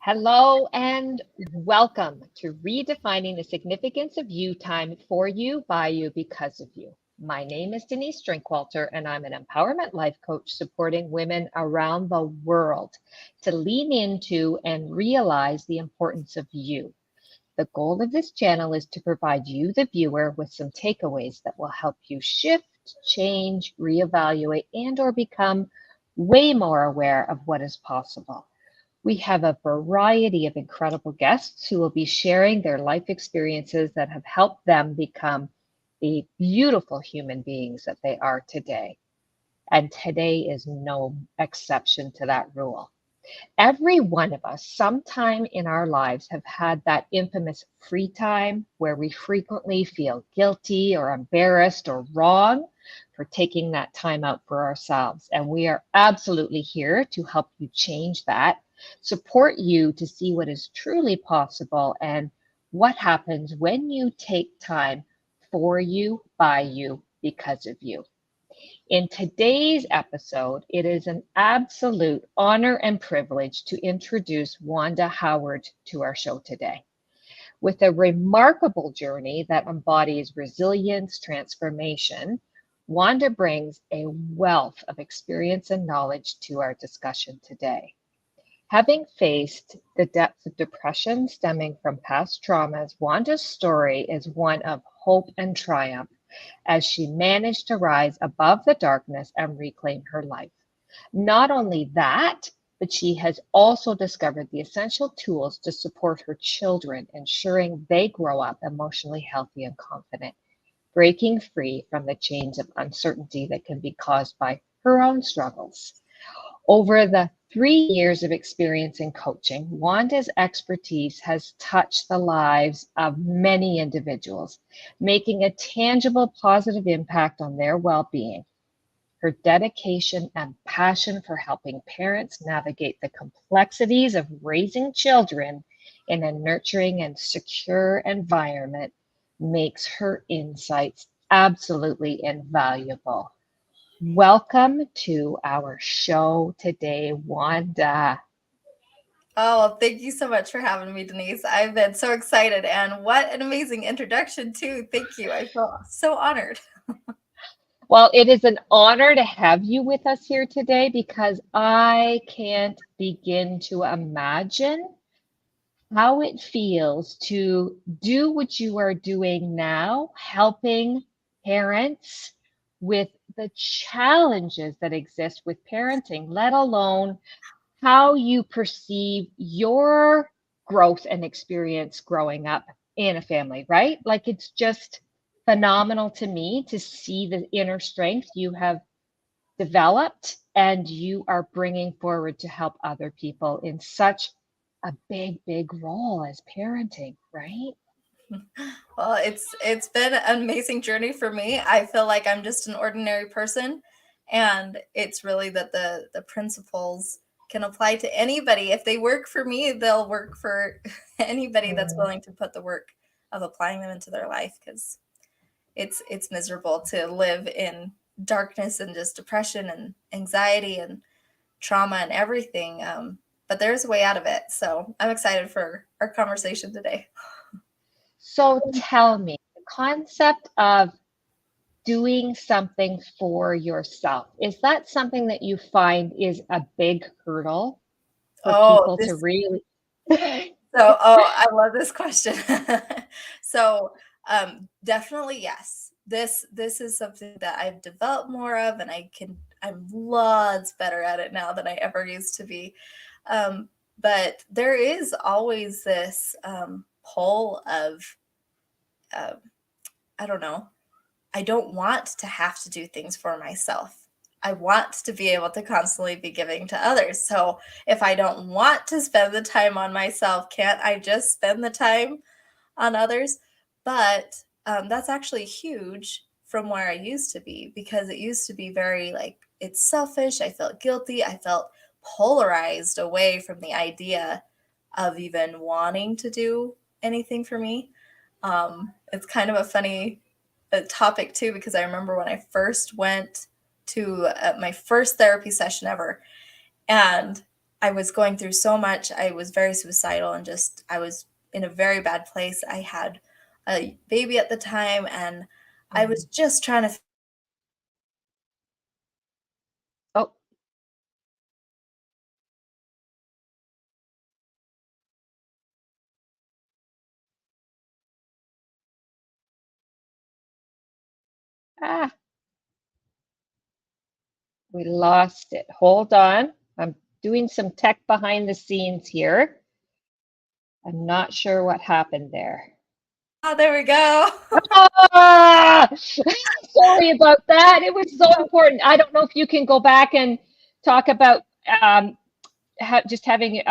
Hello and welcome to Redefining the Significance of You Time for You, by you, because of you. My name is Denise Drinkwalter, and I'm an empowerment life coach supporting women around the world to lean into and realize the importance of you. The goal of this channel is to provide you, the viewer, with some takeaways that will help you shift, change, reevaluate, and or become way more aware of what is possible. We have a variety of incredible guests who will be sharing their life experiences that have helped them become the beautiful human beings that they are today. And today is no exception to that rule. Every one of us, sometime in our lives, have had that infamous free time where we frequently feel guilty or embarrassed or wrong for taking that time out for ourselves. And we are absolutely here to help you change that, support you to see what is truly possible and what happens when you take time for you, by you, because of you. In today's episode, it is an absolute honor and privilege to introduce Wanda Howard to our show today. With a remarkable journey that embodies resilience, transformation, Wanda brings a wealth of experience and knowledge to our discussion today. Having faced the depths of depression stemming from past traumas, Wanda's story is one of hope and triumph as she managed to rise above the darkness and reclaim her life. Not only that, but she has also discovered the essential tools to support her children, ensuring they grow up emotionally healthy and confident, breaking free from the chains of uncertainty that can be caused by her own struggles. Over the 3 years of experience in coaching, Wanda's expertise has touched the lives of many individuals, making a tangible positive impact on their well-being. Her dedication and passion for helping parents navigate the complexities of raising children in a nurturing and secure environment makes her insights absolutely invaluable. Welcome to our show today, Wanda. Oh, well, thank you so much for having me, Denise. I've been so excited, and what an amazing introduction, too. Thank you. I feel so honored. Well, it is an honor to have you with us here today because I can't begin to imagine how it feels to do what you are doing now, helping parents with the challenges that exist with parenting, let alone how you perceive your growth and experience growing up in a family, right? Like it's just phenomenal to me to see the inner strength you have developed and you are bringing forward to help other people in such a big, big role as parenting, right? Well, it's been an amazing journey for me. I feel like I'm just an ordinary person, and it's really that the principles can apply to anybody. If they work for me, they'll work for anybody that's Mm. willing to put the work of applying them into their life, because it's miserable to live in darkness and just depression and anxiety and trauma and everything. But there's a way out of it. So I'm excited for our conversation today. So tell me, the concept of doing something for yourself, is that something that you find is a big hurdle for Oh, people to this really? I love this question. so definitely yes. This is something that I've developed more of, and I'm lots better at it now than I ever used to be. But there is always this pull of uh, I don't know. I don't want to have to do things for myself. I want to be able to constantly be giving to others. So if I don't want to spend the time on myself, can't I just spend the time on others? But that's actually huge from where I used to be, because it used to be very like, it's selfish. I felt guilty. I felt polarized away from the idea of even wanting to do anything for me. It's kind of a funny topic too, because I remember when I first went to my first therapy session ever, and I was going through so much. I was very suicidal and just, I was in a very bad place. I had a baby at the time, and I was just trying to. Oh, ah, we lost it. Hold on. I'm doing some tech behind the scenes here. I'm not sure what happened there. Oh, there we go. Ah, sorry about that. It was so important. I don't know if you can go back and talk about just having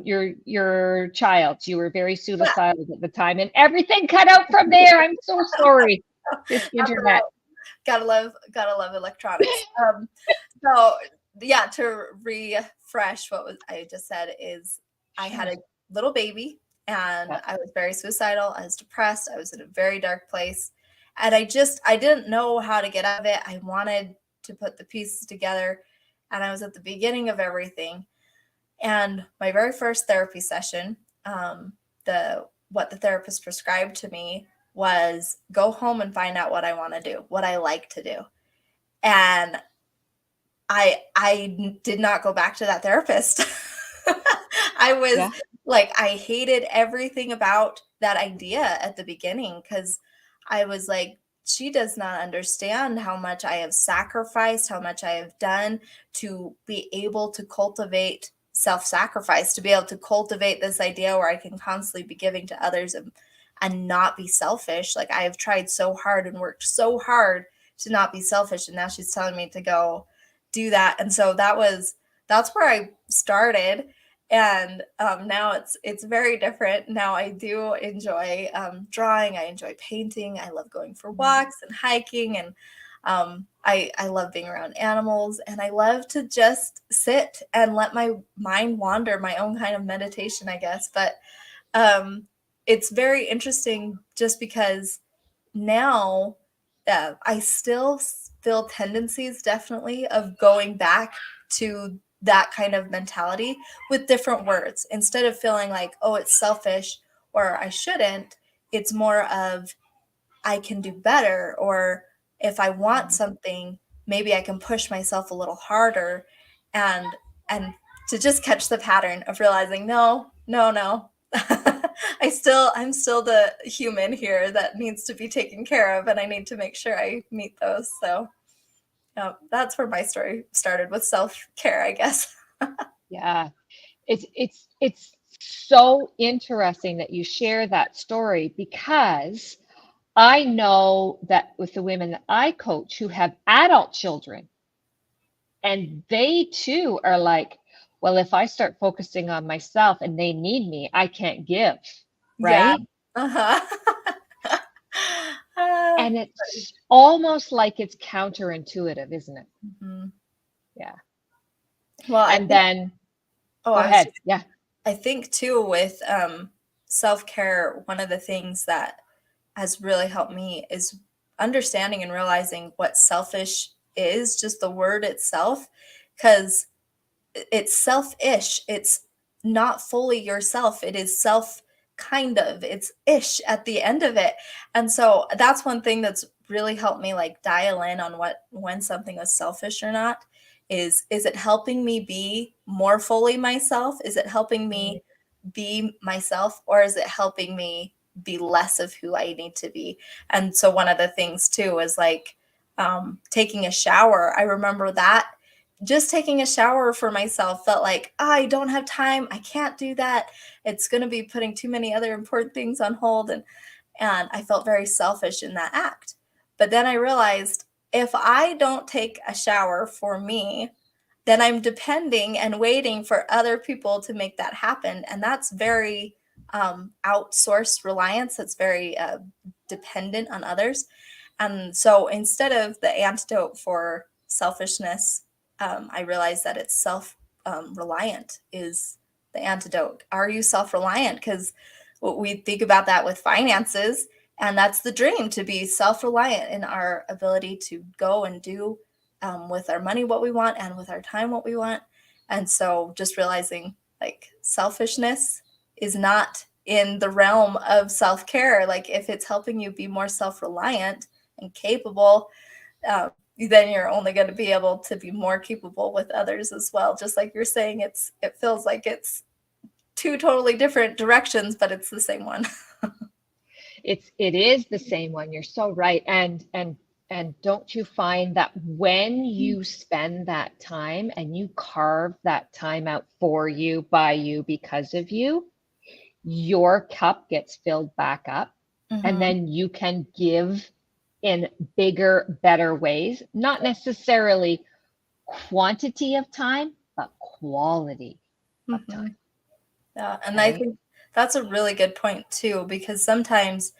your child. You were very Yeah, suicidal at the time, and everything cut out from there. I'm so sorry. This that's all right. internet. Gotta love electronics. So yeah, to refresh what was I just said is I had Sure. a little baby, and Yeah. I was very suicidal. I was depressed. I was in a very dark place, and I didn't know how to get out of it. I wanted to put the pieces together, and I was at the beginning of everything. And my very first therapy session, the what the therapist prescribed to me was go home and find out what I want to do, what I like to do. And I did not go back to that therapist. I was Yeah. like, I hated everything about that idea at the beginning, because I was like, she does not understand how much I have sacrificed, how much I have done to be able to cultivate self-sacrifice, to be able to cultivate this idea where I can constantly be giving to others, and not be selfish. Like, I have tried so hard and worked so hard to not be selfish, and now she's telling me to go do that. And so that's where I started. And now it's very different. Now I do enjoy drawing. I enjoy painting. I love going for walks and hiking, and I love being around animals, and I love to just sit and let my mind wander, my own kind of meditation, I guess. But um, it's very interesting just because now I still feel tendencies definitely of going back to that kind of mentality with different words. Instead of feeling like, oh, it's selfish or I shouldn't, it's more of I can do better. Or if I want something, maybe I can push myself a little harder, and and to just catch the pattern of realizing, no, no, no. I'm still the human here that needs to be taken care of, and I need to make sure I meet those. So that's where my story started, with self-care, I guess. Yeah. It's so interesting that you share that story because I know that with the women that I coach who have adult children, and they too are like, well, if I start focusing on myself and they need me, I can't give, Yeah. right? Uh-huh. uh, And it's almost like it's counterintuitive, isn't it? mhm. Yeah. Well, I And think, then oh, go ahead. Yeah. I think too with self-care, one of the things that has really helped me is understanding and realizing what selfish is, just the word itself, because it's selfish. It's not fully yourself. It is self kind of. It's ish at the end of it. And so that's one thing that's really helped me like dial in on what when something was selfish or not. Is it helping me be more fully myself? Is it helping me be myself, or is it helping me be less of who I need to be? And so one of the things too is like taking a shower. I remember that just taking a shower for myself felt like, oh, I don't have time. I can't do that. It's going to be putting too many other important things on hold. And I felt very selfish in that act. But then I realized if I don't take a shower for me, then I'm depending and waiting for other people to make that happen. And that's very outsourced reliance. That's very dependent on others. And so instead of the antidote for selfishness, I realized that it's self reliant is the antidote. Are you self reliant? Because we think about that with finances, and that's the dream, to be self reliant in our ability to go and do with our money what we want, and with our time what we want. And so just realizing like selfishness is not in the realm of self-care. Like if it's helping you be more self-reliant and capable, then you're only going to be able to be more capable with others as well. Just like you're saying, it feels like it's two totally different directions, but it's the same one. It is the same one. You're so right. And don't you find that when you spend that time and you carve that time out for you, by you, because of you, your cup gets filled back up, and Mm-hmm. then you can give in bigger, better ways, not necessarily quantity of time, but quality of Mm-hmm. time, Yeah, and I right? think that's a really good point too, because sometimes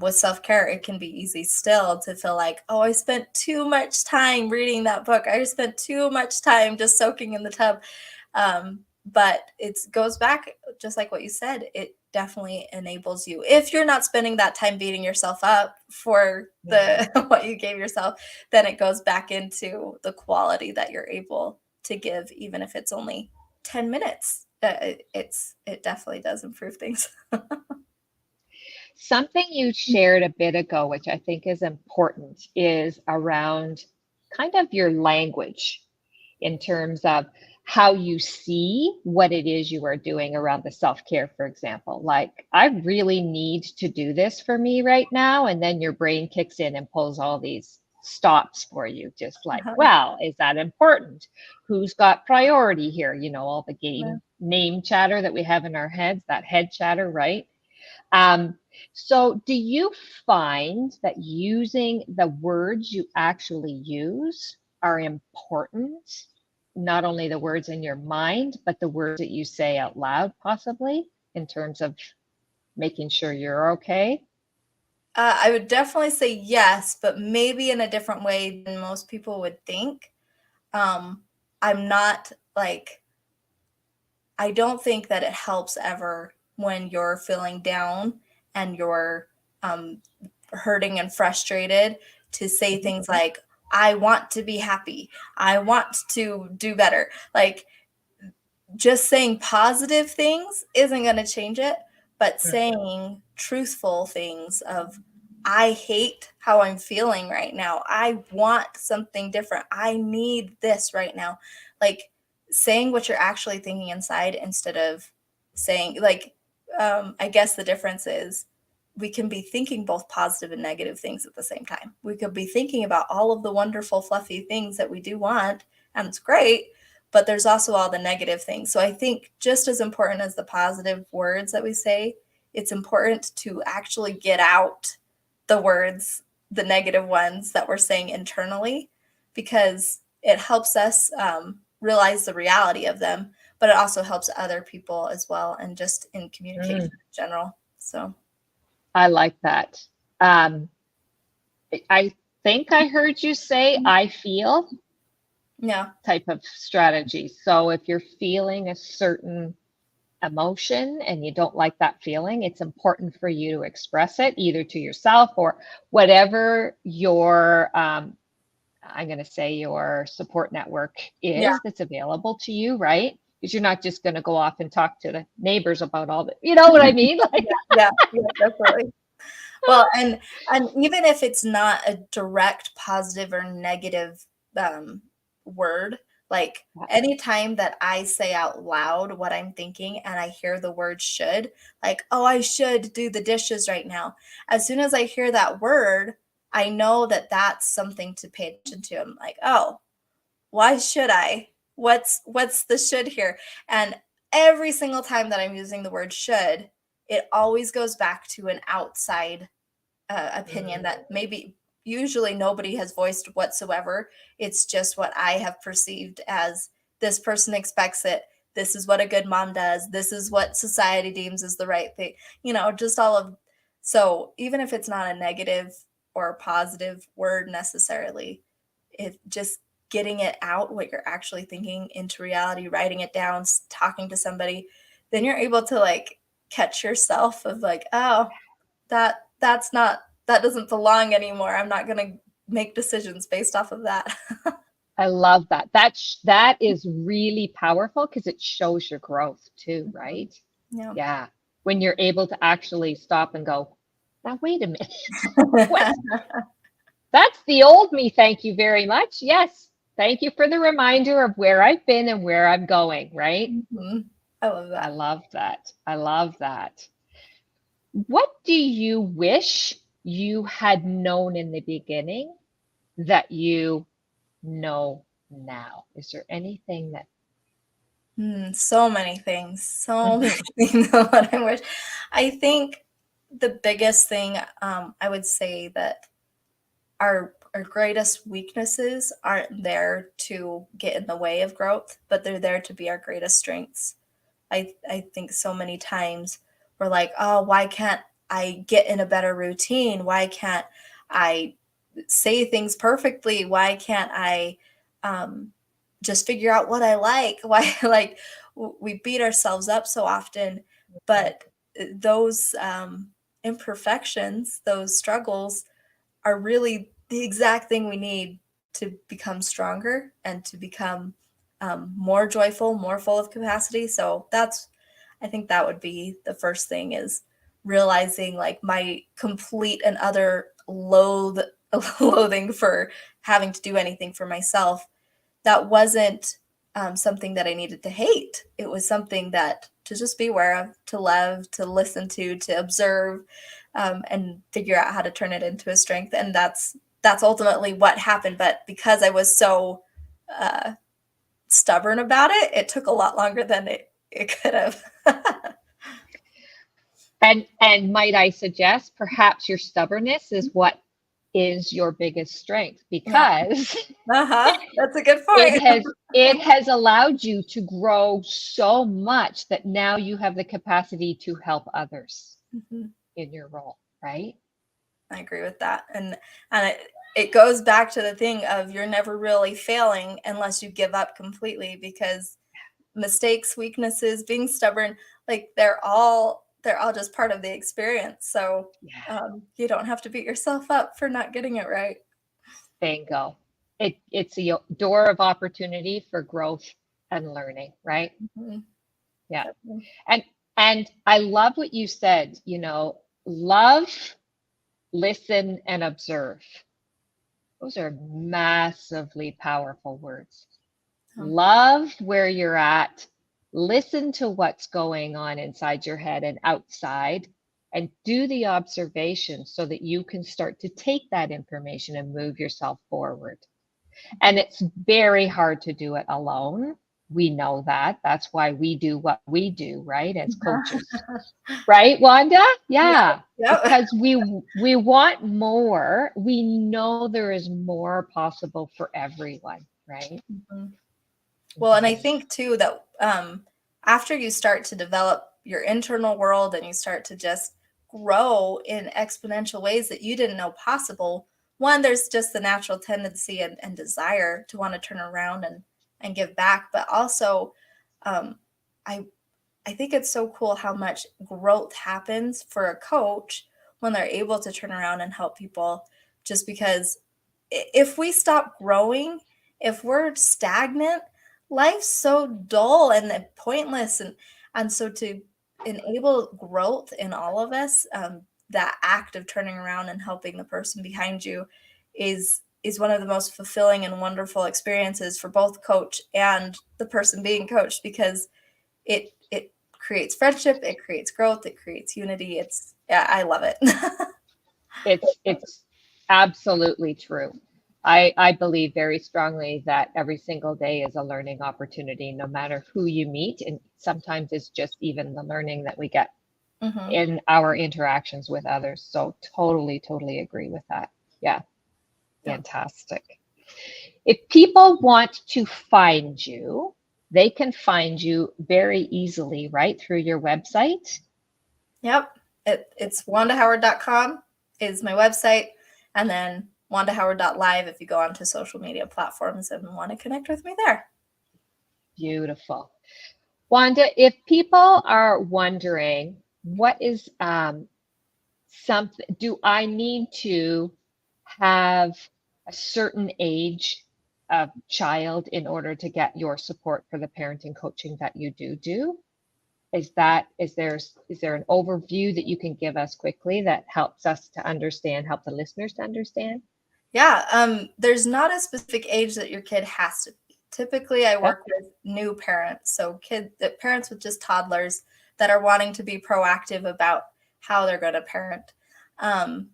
with self-care, it can be easy still to feel like, oh, I spent too much time reading that book. I spent too much time just soaking in the tub. But it goes back, just like what you said, it definitely enables you. If you're not spending that time beating yourself up for Mhm. the what you gave yourself, then it goes back into the quality that you're able to give, even if it's only 10 minutes. It definitely does improve things. Something you shared a bit ago, which I think is important, is around kind of your language in terms of how you see what it is you are doing around the self-care, for example. Like, I really need to do this for me right now. And then your brain kicks in and pulls all these stops for you, just like, well, is that important? Who's got priority here? You know, all the game name chatter that we have in our heads, that head chatter, right? Um, so do you find that using the words you actually use are important? Not only the words in your mind, but the words that you say out loud, possibly, in terms of making sure you're okay? I would definitely say yes, but maybe in a different way than most people would think. Um, I'm not like, I don't think that it helps ever when you're feeling down and you're um, hurting and frustrated to say Mhm. things like, I want to be happy. I want to do better. Like, just saying positive things isn't going to change it, but saying truthful things of, I hate how I'm feeling right now. I want something different. I need this right now. Like saying what you're actually thinking inside instead of saying, like, I guess the difference is we can be thinking both positive and negative things at the same time. We could be thinking about all of the wonderful, fluffy things that we do want, and it's great, but there's also all the negative things. So I think just as important as the positive words that we say, it's important to actually get out the words, the negative ones that we're saying internally, because it helps us realize the reality of them, but it also helps other people as well, and just in communication Mm, in general. So, I like that. Um, I think I heard you say I feel yeah. type of strategy. So if you're feeling a certain emotion and you don't like that feeling, it's important for you to express it either to yourself or whatever your, I'm going to say your support network Yeah. is that's available to you, right? Because you're not just going to go off and talk to the neighbors about all the, you know what I mean? Like, Yeah. Yeah. Definitely. Well, and even if it's not a direct positive or negative um, word, like anytime that I say out loud what I'm thinking and I hear the word should, like, oh, I should do the dishes right now. As soon as I hear that word, I know that that's something to pay attention to. I'm like, oh, why should I? What's the should here? And every single time that I'm using the word should, it always goes back to an outside opinion mm, that maybe usually nobody has voiced whatsoever. It's just what I have perceived as, this person expects it. This is what a good mom does. This is what society deems as the right thing. Just all of, so even if it's not a negative or a positive word necessarily, it just getting it out, what you're actually thinking into reality, writing it down, talking to somebody, then you're able to like catch yourself of like, oh, that's not, that doesn't belong anymore. I'm not going to make decisions based off of that. I love that. That is really powerful because it shows your growth too, right? Yeah. Yeah. When you're able to actually stop and go, now wait a minute. What? That's the old me. Thank you very much. Yes. Thank you for the reminder of where I've been and where I'm going, right? Mhm. I love I that. love that. I love that. What do you wish you had known in the beginning that you know now? Is there anything that So many things. So many Mhm. things of what I wish. I think the biggest thing I would say that our greatest weaknesses aren't there to get in the way of growth, but they're there to be our greatest strengths. I think so many times we're like, oh, why can't I get in a better routine? Why can't I say things perfectly? Why can't I um, just figure out what I like? Why like we beat ourselves up so often, but those imperfections, those struggles are really the exact thing we need to become stronger and to become more joyful, more full of capacity. So that's, I think that would be the first thing is realizing like my complete and utter loathing for having to do anything for myself. That wasn't something that I needed to hate. It was something that to just be aware of, to love, to listen to observe, and figure out how to turn it into a strength. And that's ultimately what happened. But because I was so uh, stubborn about it, it took a lot longer than it could have. and might I suggest perhaps your stubbornness is what is your biggest strength Yeah. because That's a good it point. has allowed you to grow so much that now you have the capacity to help others Mhm. in your role, right? I agree with that. And it goes back to the thing of you're never really failing unless you give up completely because mistakes, weaknesses, being stubborn, like they're all just part of the experience. So Yeah, you don't have to beat yourself up for not getting it right. bingo. It's a door of opportunity for growth and learning, right? Mhm. Yeah. Definitely. And and I love what you said, love, listen, and observe. Those are massively powerful words. Um, Love where you're at, listen to what's going on inside your head and outside, and do the observation so that you can start to take that information and move yourself forward. And it's very hard to do it alone. We know that. That's why we do what we do, right? As coaches. Right, Wanda? yeah. Yeah. Yep. Because we want more. We know there is more possible for everyone, right? Mhm. Well, and I Mhm. think too that after you start to develop your internal world and you start to just grow in exponential ways that you didn't know possible, one, there's just the natural tendency and desire to want to turn around and give back. But also, um, I I think it's so cool how much growth happens for a coach when they're able to turn around and help people just because if we stop growing, if we're stagnant, life's so dull and pointless and so to enable growth in all of us, that act of turning around and helping the person behind you is one of the most fulfilling and wonderful experiences for both coach and the person being coached because it creates friendship, it creates growth, it creates unity. It's yeah, I love it. It's absolutely true. I believe very strongly that every single day is a learning opportunity, no matter who you meet. And sometimes it's just even the learning that we get Hmm. in our interactions with others. So totally, totally agree with that. Yeah, Yeah. fantastic. If people want to find you, they can find you very easily, right? Through your website. Yep. It's wandahoward.com is my website. And then wandahoward.live if you go onto social media platforms and want to connect with me there. Beautiful. Wanda, if people are wondering what is something, do I need to have a certain age child in order to get your support for the parenting coaching that you do? Is there an overview that you can give us quickly that helps us to understand, help the listeners to understand? Yeah, there's not a specific age that your kid has to be. Typically, I Okay. work with new parents, so parents with just toddlers that are wanting to be proactive about how they're going to parent.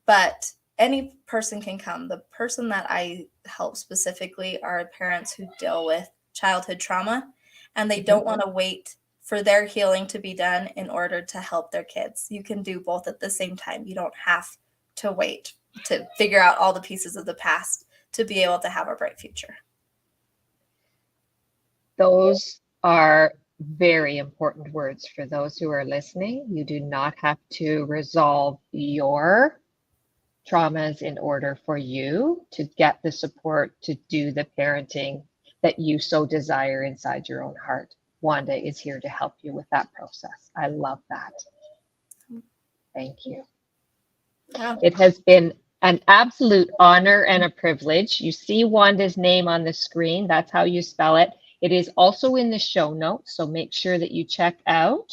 But any person can come. The person that I help specifically are parents who deal with childhood trauma, and they don't want to wait for their healing to be done in order to help their kids. You can do both at the same time. You don't have to wait to figure out all the pieces of the past to be able to have a bright future. Those are very important words for those who are listening. You do not have to resolve your traumas in order for you to get the support to do the parenting that you so desire inside your own heart. Wanda is here to help you with that process. I love that. Thank you. Yeah. It has been an absolute honor and a privilege. You see Wanda's name on the screen. That's how you spell it. It is also in the show notes, so make sure that you check out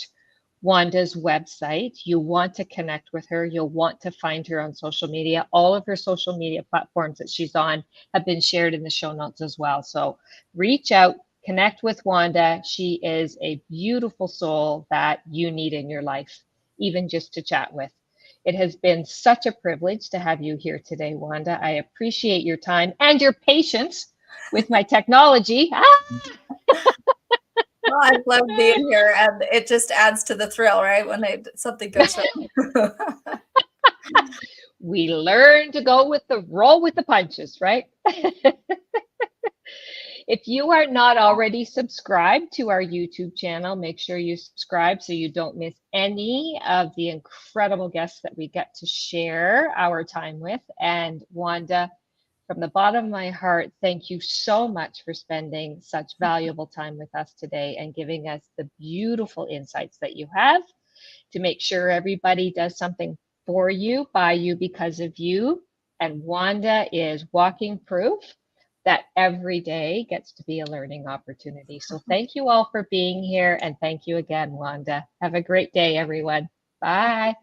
Wanda's website. You want to connect with her. You'll want to find her on social media. All of her social media platforms that she's on have been shared in the show notes as well. So reach out, connect with Wanda. She is a beautiful soul that you need in your life, even just to chat with. It has been such a privilege to have you here today, Wanda. I appreciate your time and your patience with my technology. Well, I love being here, and it just adds to the thrill, right? When something goes wrong. We learn to roll with the punches, right? If you are not already subscribed to our YouTube channel, make sure you subscribe so you don't miss any of the incredible guests that we get to share our time with. And Wanda, from the bottom of my heart, thank you so much for spending such valuable time with us today and giving us the beautiful insights that you have to make sure everybody does something for you, by you, because of you. And Wanda is walking proof that every day gets to be a learning opportunity. So thank you all for being here. And thank you again, Wanda. Have a great day, everyone. Bye.